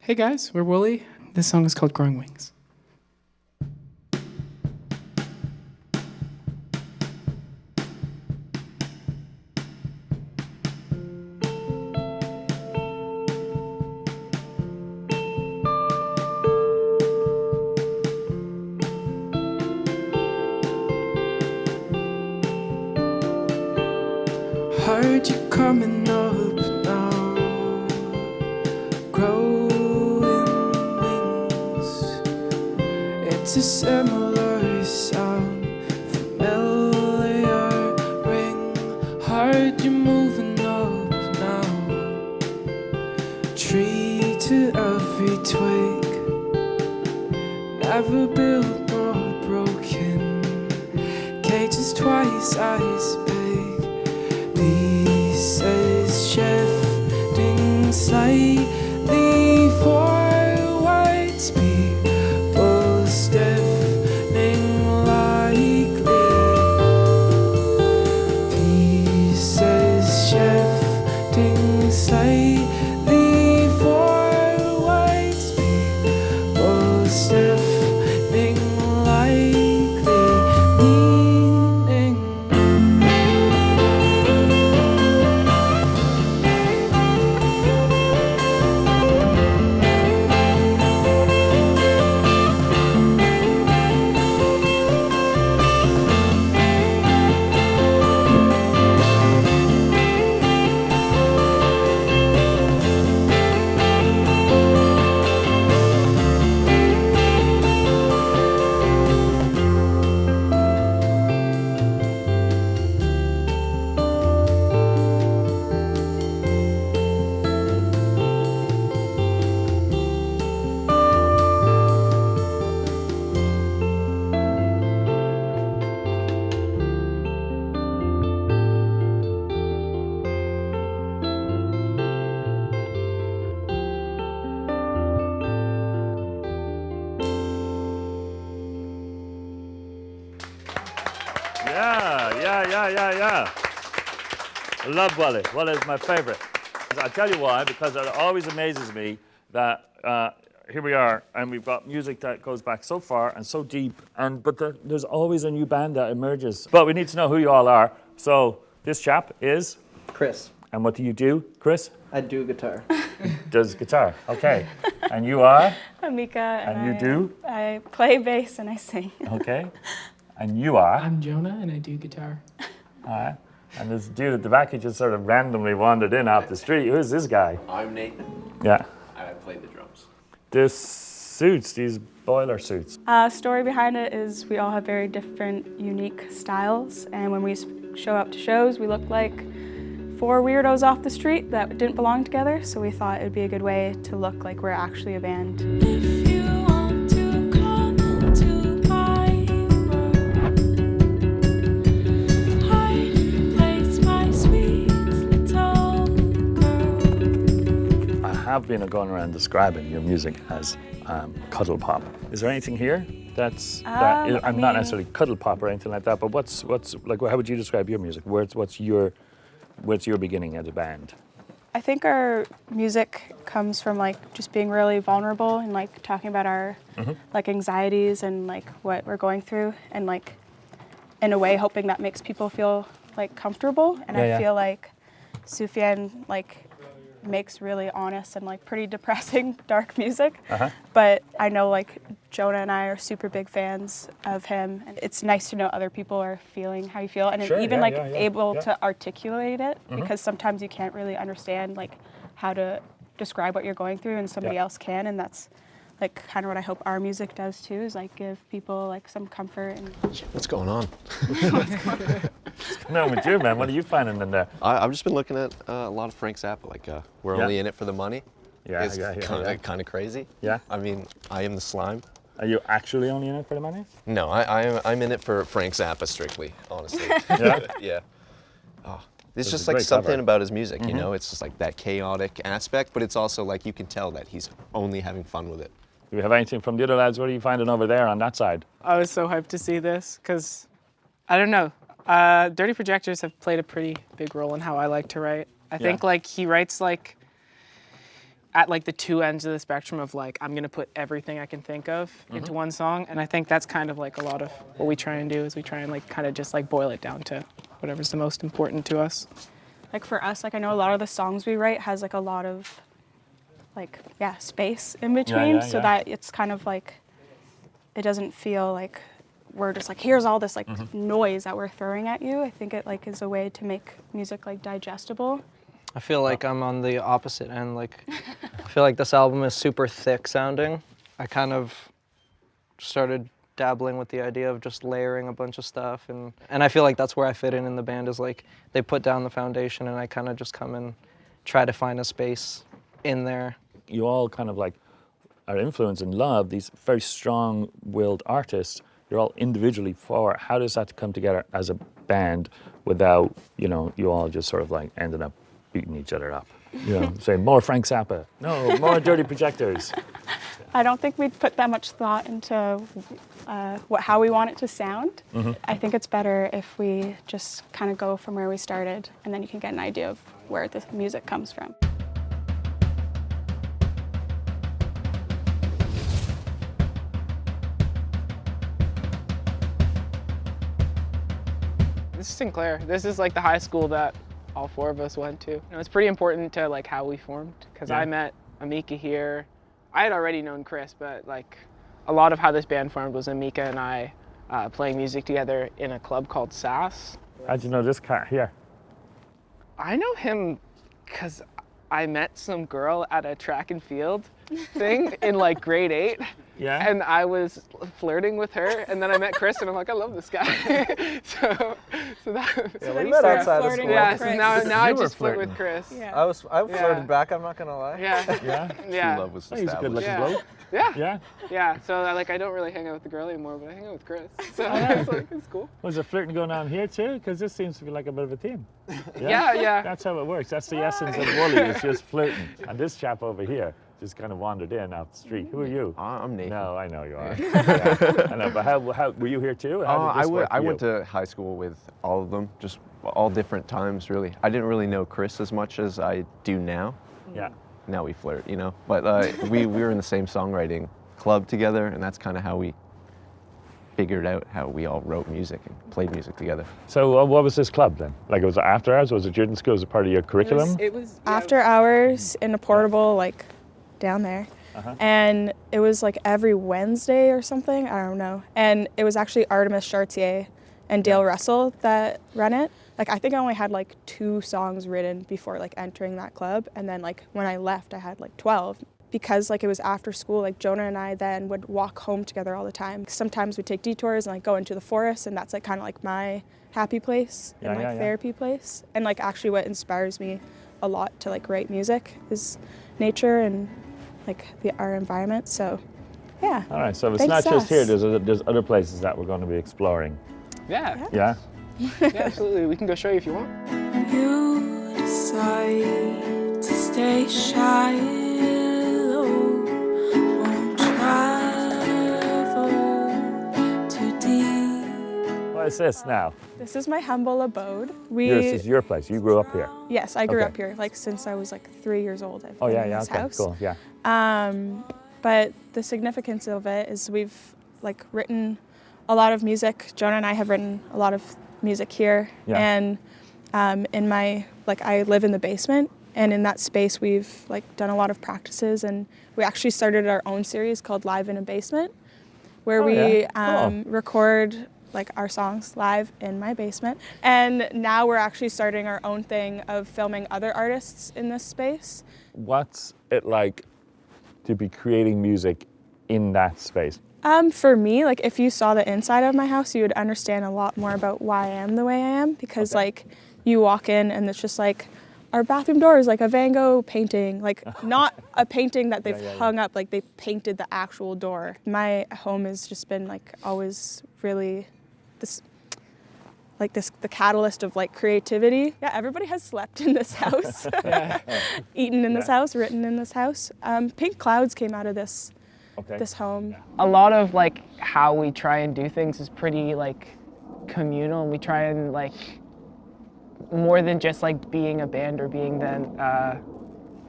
Hey guys, we're Wooly. This song is called Growing Wings. Heard you coming up now, growing wings. It's a similar sound, familiar ring. Heard you moving up now, tree to every twig. Never built nor broken, cages twice as big. Pieces shifting slightly forwards, people stiffening likely. Pieces shifting slightly forwards, people stiffening likely. Yeah. I love Wally. Wally is my favorite. I'll tell you why, because it always amazes me that here we are, and we've got music that goes back so far and so deep, but there's always a new band that emerges. But we need to know who you all are. So this chap is? Chris. And what do you do, Chris? I do guitar. Does guitar, okay. And you are? Amika. And you do? I play bass and I sing. Okay. And you are? I'm Jonah and I do guitar. All right. And this dude at the back, he just sort of randomly wandered in off the street. Who's this guy? I'm Nathan. Yeah. I play the drums. This suits, these boiler suits. Story behind it is we all have very different, unique styles, and when we show up to shows, we look like four weirdos off the street that didn't belong together, so we thought it would be a good way to look like we're actually a band. If you want to come into my world, hide in place, my sweet little girl. I have been going around describing your music as cuddle pop. Is there anything here that's I'm not necessarily cuddle pop or anything like that, but what's like? How would you describe your music? What's your beginning as a band? I think our music comes from like just being really vulnerable and like talking about our like anxieties and like what we're going through, and like in a way hoping that makes people feel like comfortable. And I feel like Sufjan like makes really honest and like pretty depressing dark music. But I know like Jonah and I are super big fans of him, and it's nice to know other people are feeling how you feel, and able to articulate it, because sometimes you can't really understand like how to describe what you're going through, and somebody else can, and that's like kind of what I hope our music does too, is like give people like some comfort. And What's going on? No, with you, man. What are you finding in there? I've just been looking at a lot of Frank Zappa. Like, we're only in it for the money. It's kind of crazy. Yeah. I mean, I am the slime. Are you actually only in it for the money? No, I'm in it for Frank Zappa strictly, honestly. Yeah. Oh, it's just like something about his music, you know? It's just like that chaotic aspect, but it's also like you can tell that he's only having fun with it. Do we have anything from the other lads? What are you finding over there on that side? I was so hyped to see this because, I don't know, Dirty Projectors have played a pretty big role in how I like to write. I think like he writes like, at like the two ends of the spectrum of like I'm gonna put everything I can think of into one song, and I think that's kind of like a lot of what we try and do is we try and like kind of just like boil it down to whatever's the most important to us. Like for us, like I know a lot of the songs we write has like a lot of like space in between, so that it's kind of like it doesn't feel like we're just like here's all this like noise that we're throwing at you. I think it like is a way to make music like digestible. I feel like I'm on the opposite end. Like, I feel like this album is super thick sounding. I kind of started dabbling with the idea of just layering a bunch of stuff, and I feel like that's where I fit in the band is like they put down the foundation and I kind of just come and try to find a space in there. You all kind of like are influenced and love these very strong-willed artists. You're all individually for. How does that come together as a band without, you know, you all just sort of like ending up beating each other up? You know, saying more Frank Zappa, no, more Dirty Projectors. I don't think we'd put that much thought into how we want it to sound. I think it's better if we just kind of go from where we started, and then you can get an idea of where the music comes from. This is Sinclair. This is like the high school that all four of us went to. You know, it's pretty important to like how we formed because I met Amika here. I had already known Chris, but like a lot of how this band formed was Amika and I playing music together in a club called SAS. How'd you know this cat here? I know him because I met some girl at a track and field thing in like grade 8. Yeah. And I was flirting with her, and then I met Chris, and I'm like, I love this guy. so that. So we then you met started outside of flirting school. with Yeah. So Chris. now I You were just flirt flirting. with Chris. Yeah. I Yeah. flirted back, I'm not gonna lie. Yeah. Yeah. Yeah. True love was Oh, he's a good looking Yeah. bloke. Yeah. Yeah. Yeah. So I don't really hang out with the girl anymore, but I hang out with Chris. So it's like it's cool. Was there flirting going on here too? Because this seems to be like a bit of a theme. Yeah. That's how it works. That's the essence of Wooly. It's just flirting. And this chap over here just kind of wandered in off the street. Who are you? I'm Nathan. No, I know you are. Yeah. I know, but how were you here too? How did this work I for went you? to high school with all of them, just all different times, really. I didn't really know Chris as much as I do now. Yeah. Now we flirt, you know. But we were in the same songwriting club together, and that's kind of how we figured out how we all wrote music and played music together. So what was this club then? Like it was after hours? Was it during school? Was it part of your curriculum? It was After hours in a portable, like down there. And it was like every Wednesday or something, I don't know. And it was actually Artemis Chartier and Dale Russell that run it. Like I think I only had like 2 songs written before like entering that club. And then like when I left, I had like 12. Because like it was after school, like Jonah and I then would walk home together all the time. Sometimes we'd take detours and like go into the forest, and that's like kind of like my happy place and like therapy place. And like actually what inspires me a lot to like write music is nature and like our environment. So yeah. All right, so it's Thanks, not just here, Sass. there's other places that we're going to be exploring. Yeah. Yeah? Yeah, absolutely. We can go show you if you want. You decide to stay shallow, won't travel too deep. What is this now? This is my humble abode. This is your place. You grew up here. Yes, I grew Okay. up here like since I was like 3 years old. I've Oh, been yeah, in yeah, this okay, house. cool, yeah. But the significance of it is we've like written a lot of music. Jonah and I have written a lot of music here. Yeah. And in my, like I live in the basement, and in that space we've like done a lot of practices, and we actually started our own series called Live in a Basement, where Oh, we yeah. Cool. record like our songs live in my basement. And now we're actually starting our own thing of filming other artists in this space. What's it like to be creating music in that space? For me, like if you saw the inside of my house, you would understand a lot more about why I am the way I am, because like you walk in and it's just like our bathroom door is like a Van Gogh painting, like not a painting that they've hung up, like they painted the actual door. My home has just been like always really the catalyst of like creativity. Yeah, everybody has slept in this house, eaten in this house, written in this house. Pink Clouds came out of this home. A lot of like how we try and do things is pretty like communal, and we try and like more than just like being a band or being then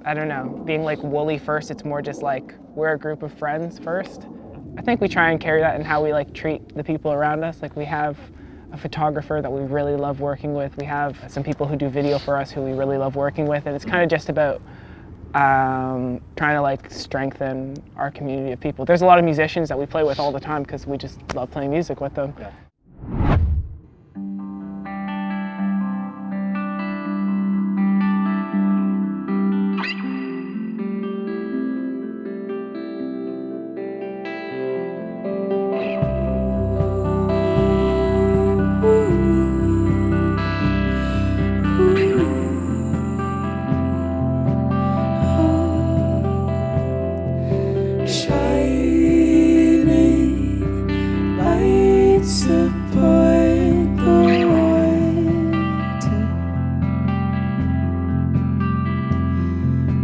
I don't know, being like woolly first. It's more just like we're a group of friends first. I think we try and carry that in how we like treat the people around us. Like we have a photographer that we really love working with. We have some people who do video for us who we really love working with, and it's kind of just about trying to like strengthen our community of people. There's a lot of musicians that we play with all the time because we just love playing music with them. Yeah. Shining lights upon the water,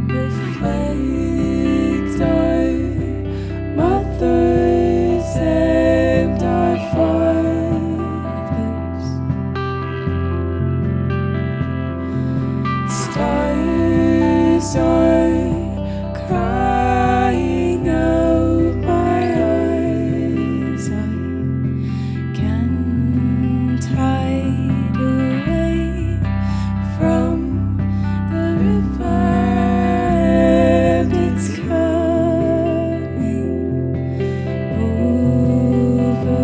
reflect our mothers and our fathers. Stars are crying out my eyes. I can't hide away from the river, and it's coming over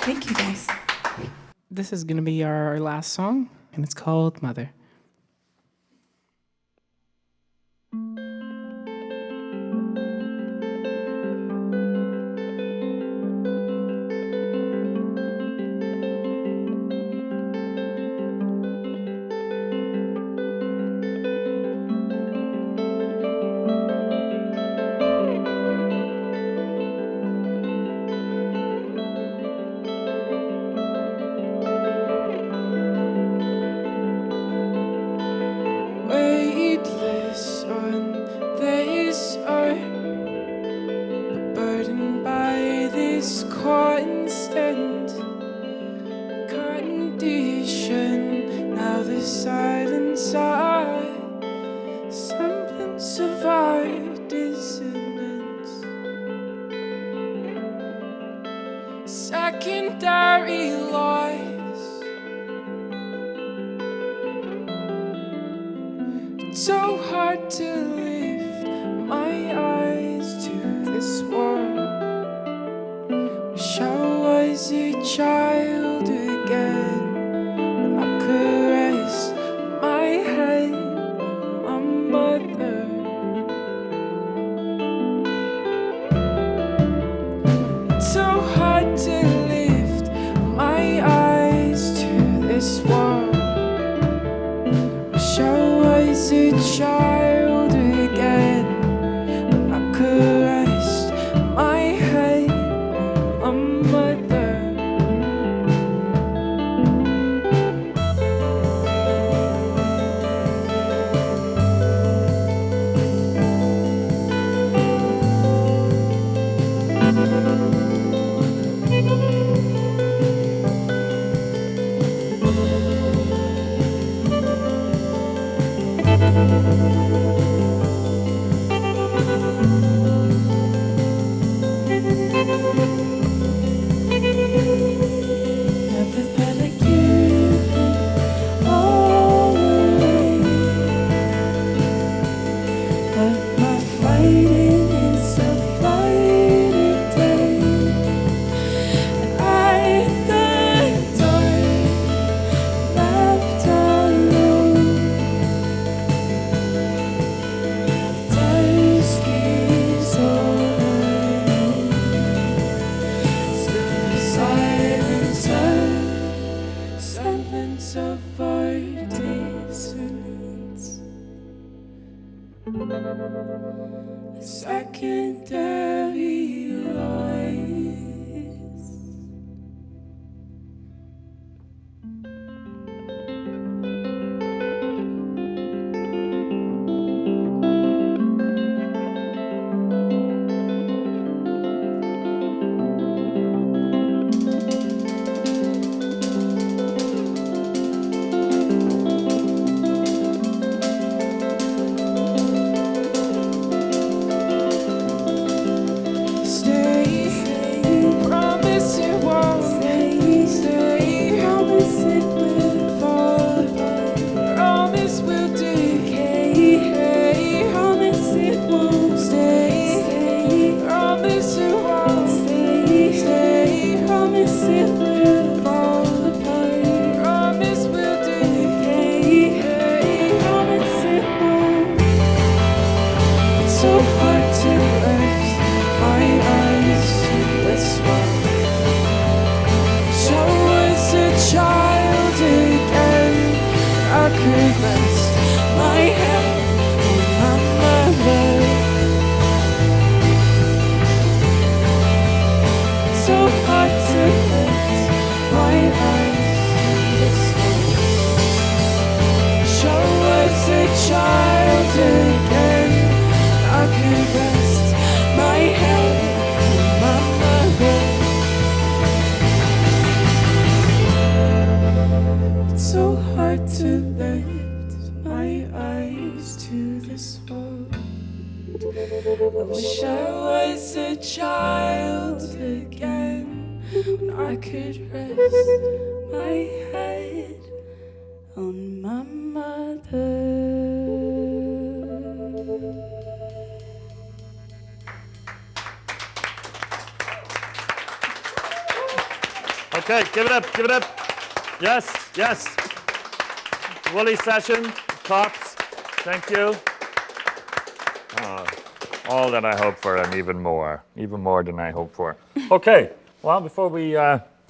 Thank you, guys. This is going to be our last song, and it's called Mother. weightless on this earth, burdened by this constant condition. Now the silence are semblance of our dissonance, secondary lies. It's so hard to lift my eyes to this world. Wish I was a child again, when I could rest my head on my mother. It's so hard to lift my eyes to this world. Wish I was a child again, when I could rest my head on secondary lies. Stay, promise it won't. Stay, promise it will fall apart. Promise we'll decay. Promise it won't. Stay, promise it won't. Stay, promise it will fall apart. Promise we'll decay. Promise it won't. It's so hard to lift my eyes to this one. So was a child again. I could rest my head on my mother. So hard to lift my eyes to this one. So was a child again. I could rest my head on my mother. It's so hard to lift my eyes to this world. I wish I was a child again. When I could rest my head on my mother. Okay, give it up, give it up. Yes, yes. Woolly session, Cops, thank you. All that I hope for and even more than I hope for. Okay, well, before we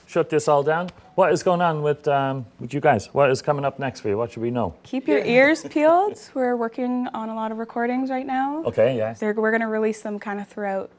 shut this all down, what is going on with you guys? What is coming up next for you? What should we know? Keep your ears peeled. We're working on a lot of recordings right now. Okay, yes. We're going to release them kind of throughout.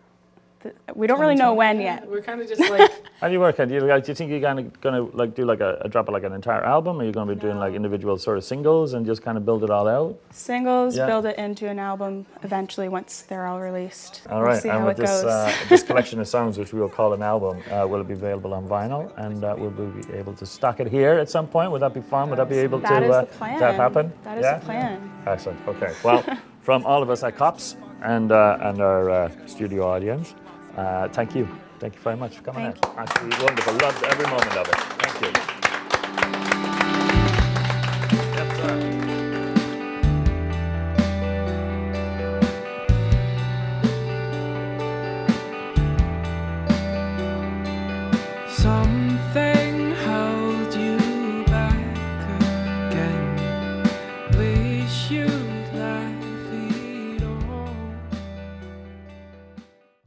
We don't really know when yet. We're kind of just like, How do you work? Do you think you're gonna like do like a drop of like an entire album, or are you gonna be doing like individual sort of singles and just kind of build it all out? Singles, Yeah. build it into an album eventually once they're all released. All We'll right, see and how with it this goes. this collection of songs, which we will call an album, will it be available on vinyl, and will we be able to stock it here at some point? Would that be fun? Would that be able That to is the plan. that happen? That is Yeah? the plan. Excellent. Okay. Well, from all of us at Cops and our studio audience, thank you. Thank you very much for coming Thank out. Absolutely wonderful. Loved every moment of it. Thank you. Yes, sir. Something